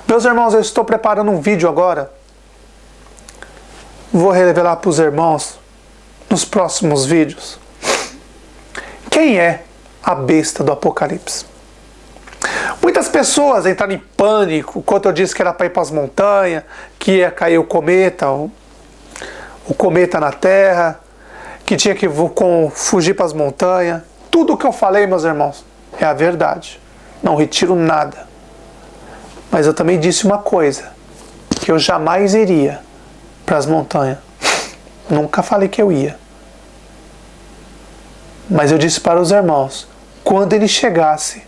Meus irmãos, eu estou preparando um vídeo agora. Vou revelar para os irmãos nos próximos vídeos quem é a besta do Apocalipse. Muitas pessoas entraram em pânico quando eu disse que era para ir para as montanhas, que ia cair o cometa na Terra, que tinha que fugir para as montanhas. Tudo o que eu falei, meus irmãos, é a verdade. Não retiro nada. Mas eu também disse uma coisa, que eu jamais iria para as montanhas. Nunca falei que eu ia. Mas eu disse para os irmãos, quando ele chegasse,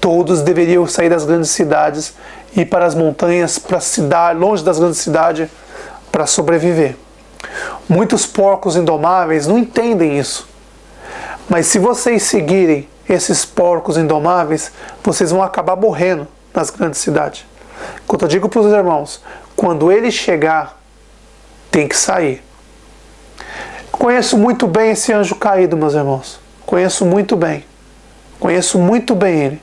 todos deveriam sair das grandes cidades e ir para as montanhas, para a cidade, longe das grandes cidades, para sobreviver. Muitos porcos indomáveis não entendem isso. Mas se vocês seguirem esses porcos indomáveis, vocês vão acabar morrendo nas grandes cidades. Quando eu digo para os irmãos, quando ele chegar, tem que sair. Conheço muito bem esse anjo caído, meus irmãos. Conheço muito bem. Conheço muito bem ele.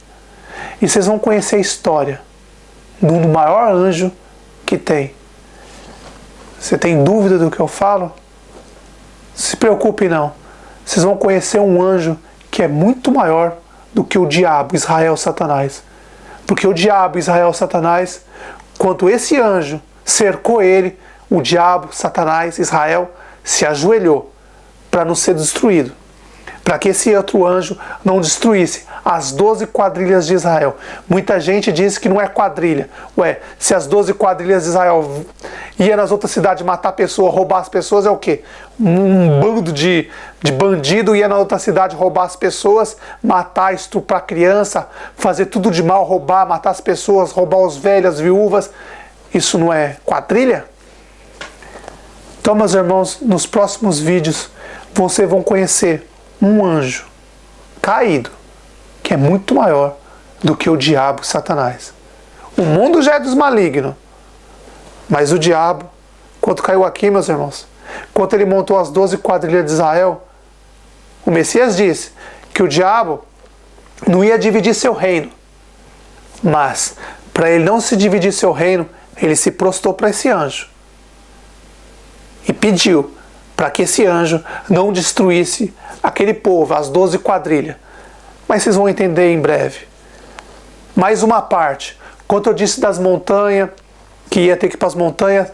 E vocês vão conhecer a história do maior anjo que tem. Você tem dúvida do que eu falo? Se preocupe não. Vocês vão conhecer um anjo que é muito maior do que o diabo, Israel, Satanás. Porque o diabo, Israel, Satanás, quando esse anjo cercou ele, o diabo, Satanás, Israel, se ajoelhou para não ser destruído. Para que esse outro anjo não destruísse as 12 quadrilhas de Israel. Muita gente diz que não é quadrilha. Ué, se as 12 quadrilhas de Israel iam nas outras cidades matar pessoas, roubar as pessoas, é o quê? Um bando de bandido ia na outra cidade roubar as pessoas, matar, estuprar criança, fazer tudo de mal, roubar, matar as pessoas, roubar os velhos, as viúvas. Isso não é quadrilha? Então, meus irmãos, nos próximos vídeos vocês vão conhecer um anjo caído, que é muito maior do que o diabo, Satanás. O mundo já é dos malignos, mas o diabo, quando caiu aqui, meus irmãos, quando ele montou as 12 quadrilhas de Israel, o Messias disse que o diabo não ia dividir seu reino, mas para ele não se dividir seu reino, ele se prostrou para esse anjo e pediu para que esse anjo não destruísse aquele povo, as 12 quadrilhas. Mas vocês vão entender em breve. Mais uma parte. Quando eu disse das montanhas, que ia ter que ir para as montanhas,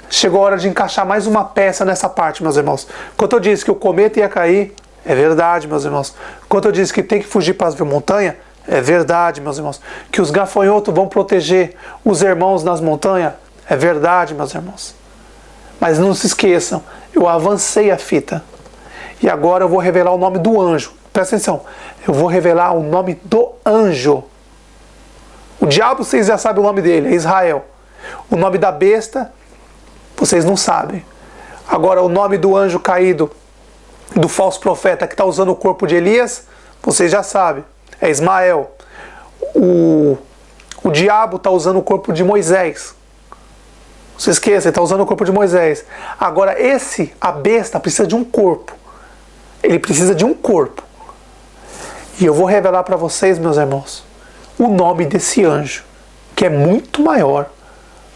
chegou a hora de encaixar mais uma peça nessa parte, meus irmãos. Quando eu disse que o cometa ia cair, é verdade, meus irmãos. Quando eu disse que tem que fugir para as montanhas, é verdade, meus irmãos. Que os gafanhotos vão proteger os irmãos nas montanhas, é verdade, meus irmãos. Mas não se esqueçam, eu avancei a fita. E agora eu vou revelar o nome do anjo. Presta atenção, eu vou revelar o nome do anjo. O diabo, vocês já sabem o nome dele, é Israel. O nome da besta, vocês não sabem. Agora, o nome do anjo caído, do falso profeta que está usando o corpo de Elias, vocês já sabem, é Ismael. O diabo está usando o corpo de Moisés. Não se esqueça, ele está usando o corpo de Moisés. Agora, a besta, precisa de um corpo. Ele precisa de um corpo. E eu vou revelar para vocês, meus irmãos, o nome desse anjo, que é muito maior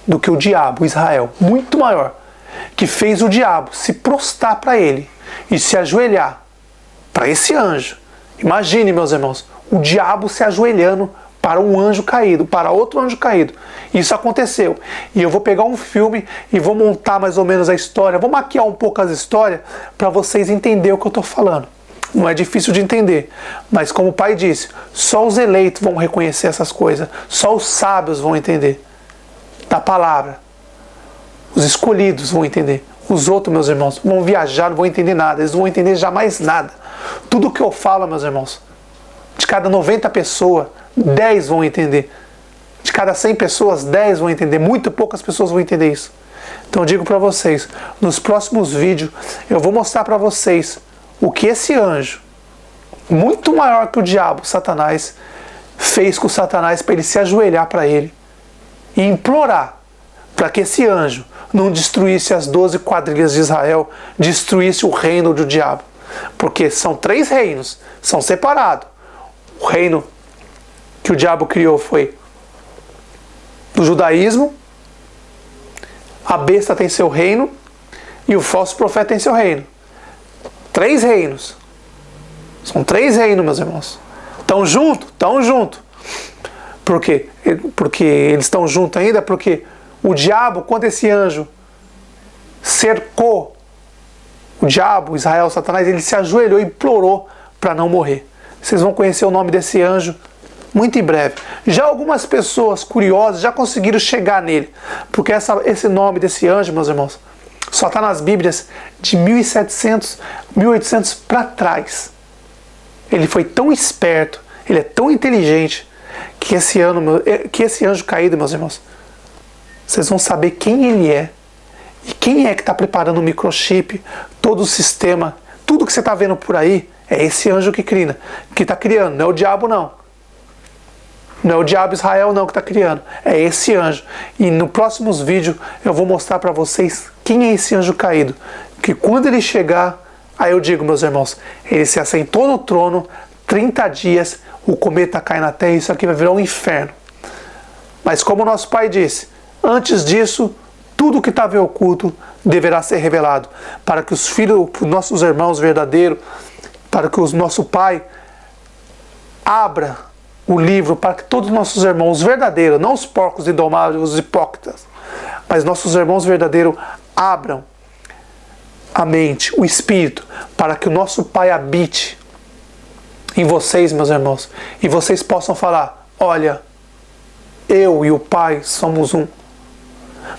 do que o diabo, Israel. Muito maior. Que fez o diabo se prostrar para ele e se ajoelhar para esse anjo. Imagine, meus irmãos, o diabo se ajoelhando para um anjo caído, para outro anjo caído. Isso aconteceu. E eu vou pegar um filme e vou montar mais ou menos a história, vou maquiar um pouco as histórias para vocês entenderem o que eu estou falando. Não é difícil de entender, mas como o pai disse, só os eleitos vão reconhecer essas coisas, só os sábios vão entender da palavra. Os escolhidos vão entender. Os outros, meus irmãos, vão viajar, não vão entender nada, eles não vão entender jamais nada. Tudo que eu falo, meus irmãos, de cada 90 pessoas, 10 vão entender. De cada 100 pessoas, 10 vão entender. Muito poucas pessoas vão entender isso. Então eu digo para vocês, nos próximos vídeos, eu vou mostrar para vocês o que esse anjo, muito maior que o diabo, Satanás, fez com o Satanás para ele se ajoelhar para ele e implorar para que esse anjo não destruísse as 12 quadrilhas de Israel, destruísse o reino do diabo. Porque são 3 reinos, são separados. O reino que o diabo criou foi No judaísmo, a besta tem seu reino e o falso profeta tem seu reino. 3 reinos. São 3 reinos, meus irmãos. Estão juntos? Estão juntos. Por quê? Porque eles estão juntos ainda, porque o diabo, quando esse anjo cercou o diabo, Israel, Satanás, ele se ajoelhou e implorou para não morrer. Vocês vão conhecer o nome desse anjo muito em breve. Já algumas pessoas curiosas já conseguiram chegar nele, porque esse nome desse anjo, meus irmãos, só está nas Bíblias de 1700, 1800 para trás. Ele foi tão esperto, ele é tão inteligente, que esse anjo caído, meus irmãos, vocês vão saber quem ele é. E quem é que está preparando o microchip, todo o sistema, tudo que você está vendo por aí, é esse anjo que está criando, não é o diabo não. Não é o diabo Israel não que está criando, é esse anjo. E no próximos vídeos eu vou mostrar para vocês quem é esse anjo caído. Que quando ele chegar, aí eu digo, meus irmãos, ele se assentou no trono, 30 dias, o cometa cai na terra e isso aqui vai virar um inferno. Mas como o nosso pai disse, antes disso, tudo que estava em oculto deverá ser revelado, para que os filhos, os nossos irmãos verdadeiros, para que o nosso pai abra o livro, para que todos os nossos irmãos verdadeiros, não os porcos indomáveis, os hipócritas, mas nossos irmãos verdadeiros abram a mente, o espírito, para que o nosso pai habite em vocês, meus irmãos, e vocês possam falar, olha, eu e o pai somos um.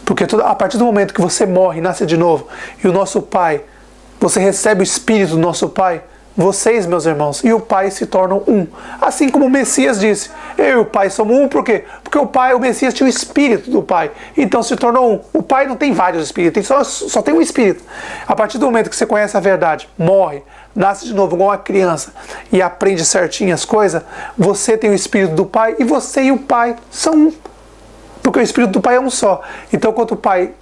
Porque a partir do momento que você morre e nasce de novo, e o nosso pai, você recebe o espírito do nosso pai, vocês, meus irmãos, e o pai se tornam um. Assim como o Messias disse, eu e o pai somos um, por quê? Porque o Messias tinha o espírito do pai, então se tornou um. O pai não tem vários espíritos, só tem um espírito. A partir do momento que você conhece a verdade, morre, nasce de novo igual uma criança e aprende certinho as coisas, você tem o espírito do pai e você e o pai são um. Porque o espírito do pai é um só. Então, quando o pai,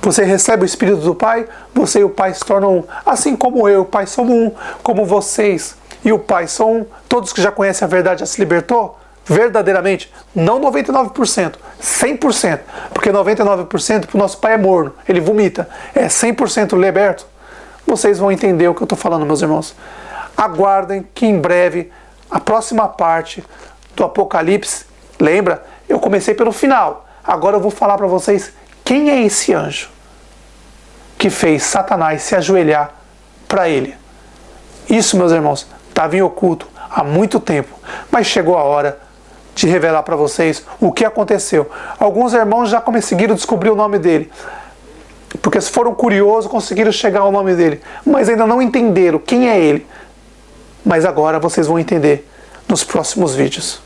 você recebe o espírito do pai, você e o pai se tornam um. Assim como eu e o pai somos um, como vocês e o pai são um. Todos que já conhecem a verdade já se libertou verdadeiramente, não 99%, 100%, porque 99% para o nosso pai é morno, ele vomita, é 100% liberto. Vocês vão entender o que eu estou falando, meus irmãos. Aguardem que em breve a próxima parte do Apocalipse, lembra? Eu comecei pelo final, agora eu vou falar para vocês quem é esse anjo que fez Satanás se ajoelhar para ele. Isso, meus irmãos, estava em oculto há muito tempo, mas chegou a hora de revelar para vocês o que aconteceu. Alguns irmãos já conseguiram descobrir o nome dele, porque se foram curiosos, conseguiram chegar ao nome dele, mas ainda não entenderam quem é ele. Mas agora vocês vão entender nos próximos vídeos.